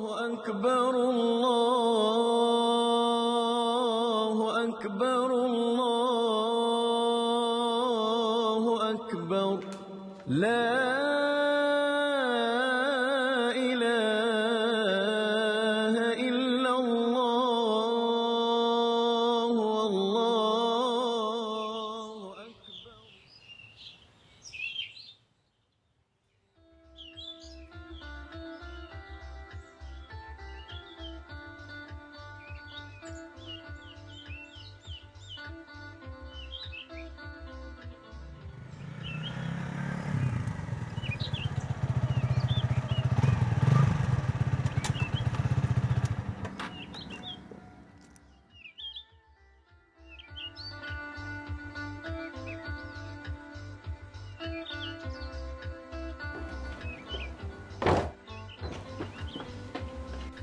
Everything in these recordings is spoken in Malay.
أكبر الله أكبر الله أكبر لا إله إلا الله والله أكبر.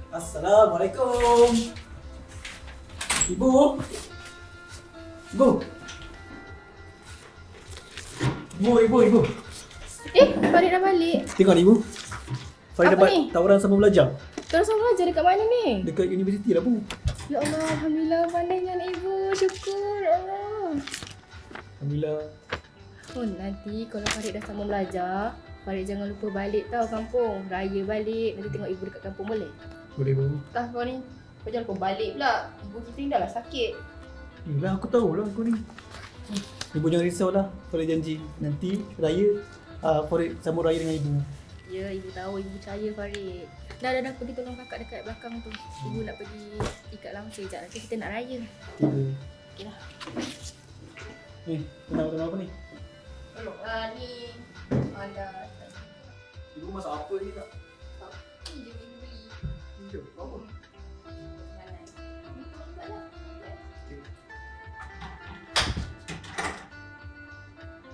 Assalamualaikum. Ibu. Ibu. Ibu. Farid dah balik. Tengok ni ibu. Farid Apa dapat ni? tawaran sambung belajar Terus sama belajar dekat mana ni? dekat universiti lah bu. Ya Allah, Alhamdulillah pandainya anak ibu. Syukur ya Allah. Alhamdulillah. Oh, nanti kalau Farid dah sama belajar, Farid jangan lupa balik tau kampung. Raya balik. Nanti tengok ibu dekat kampung boleh? Boleh bu. Tah kau ni. Kau jangan lupa balik pula. Ibu kita ni dah lah sakit. Yelah aku tahu lah aku ni. Ibu jangan risau lah. Farid janji nanti raya Farid sambung raya dengan ibu. Ya, ibu tahu. Ibu percaya Farid. Dah pergi tolong kakak dekat belakang tu. Ibu nak pergi ikat langsir sekejap. Nanti kita nak raya. Tiba. Okey lah. Ni, kenal apa ni? Ni ada. Ibu masak apa ni tak? Ni je ibu beli. Jom, apa?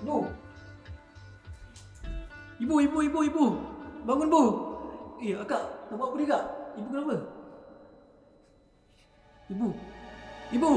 Bu. Ibu. Bangun bu. Akak, nak buat apa ni kak? Ibu kenapa? Ibu.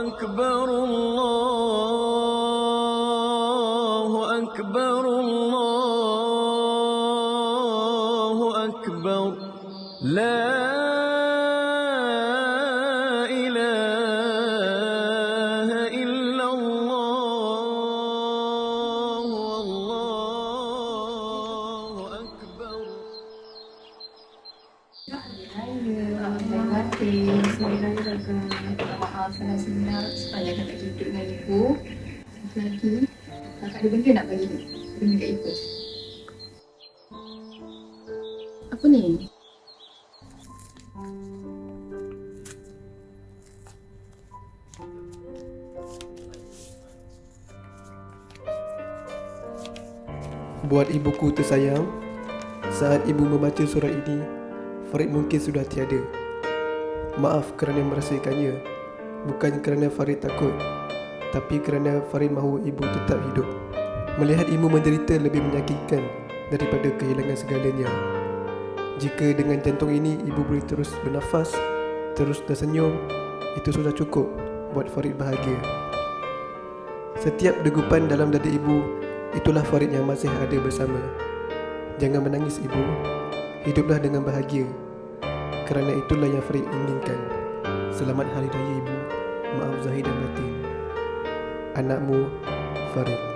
أكبر الله أكبر الله أكبر لا إله إلا الله والله أكبر. Terima kasih. Saya jaga maaf senang-senang supaya kakak hidup dengan ibu. Satu lagi, kakak ada benda nak bagi kat ibu. Apa ni? Buat ibuku tersayang, saat ibu membaca surat ini, Farid mungkin sudah tiada. Maaf kerana merasaikannya, bukan kerana Farid takut, tapi kerana Farid mahu ibu tetap hidup. Melihat ibu menderita lebih menyakitkan daripada kehilangan segalanya. Jika dengan jantung ini ibu boleh terus bernafas, terus tersenyum, itu sudah cukup buat Farid bahagia. Setiap degupan dalam dada ibu, itulah Farid yang masih ada bersama. Jangan menangis ibu, hiduplah dengan bahagia. Kerana itulah yang Farid inginkan. Selamat Hari Raya Ibu. maaf zahir dan batin. Anakmu, Farid.